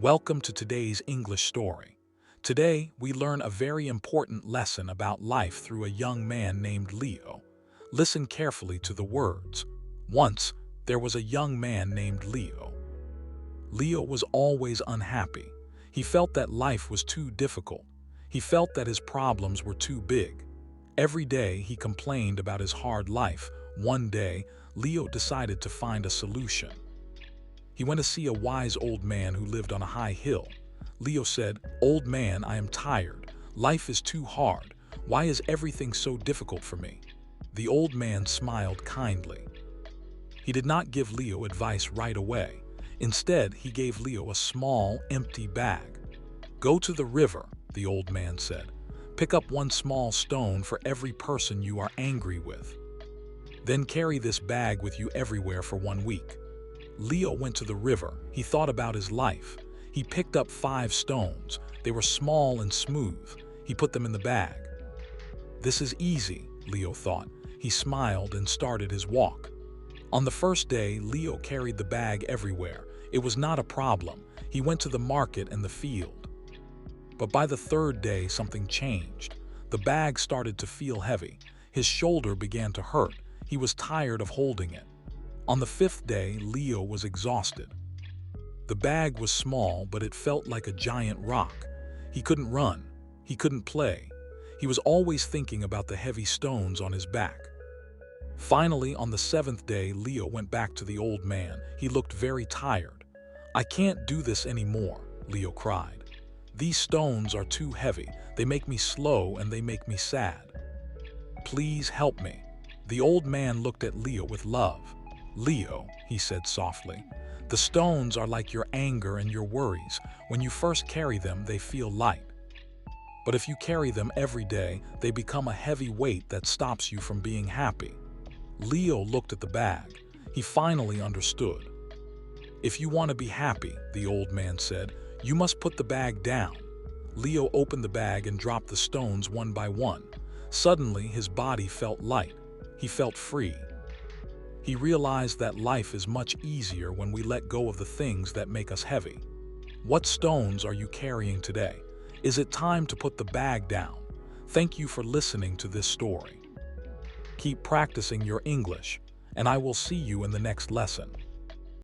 Welcome to today's English story. Today, we learn a very important lesson about life through a young man named Leo. Listen carefully to the words. Once, there was a young man named Leo. Leo was always unhappy. He felt that life was too difficult. He felt that his problems were too big. Every day, he complained about his hard life. One day, Leo decided to find a solution. He went to see a wise old man who lived on a high hill. Leo said, "Old man, I am tired. Life is too hard. Why is everything so difficult for me?" The old man smiled kindly. He did not give Leo advice right away. Instead, he gave Leo a small, empty bag. "Go to the river," the old man said. "Pick up one small stone for every person you are angry with. Then carry this bag with you everywhere for 1 week." Leo went to the river. He thought about his life. He picked up 5 stones. They were small and smooth. He put them in the bag. "This is easy," Leo thought. He smiled and started his walk. On the first day, Leo carried the bag everywhere. It was not a problem. He went to the market and the field. But by the third day, something changed. The bag started to feel heavy. His shoulder began to hurt. He was tired of holding it. On the 5th day, Leo was exhausted. The bag was small, but it felt like a giant rock. He couldn't run. He couldn't play. He was always thinking about the heavy stones on his back. Finally, on the 7th day, Leo went back to the old man. He looked very tired. "I can't do this anymore," Leo cried. "These stones are too heavy. They make me slow and they make me sad. Please help me." The old man looked at Leo with love. "Leo," he said softly, "the stones are like your anger and your worries. When you first carry them, they feel light. But if you carry them every day, they become a heavy weight that stops you from being happy." Leo looked at the bag. He finally understood. "If you want to be happy," the old man said, "you must put the bag down." Leo opened the bag and dropped the stones one by one. Suddenly, his body felt light. He felt free. He realized that life is much easier when we let go of the things that make us heavy. What stones are you carrying today? Is it time to put the bag down? Thank you for listening to this story. Keep practicing your English, and I will see you in the next lesson.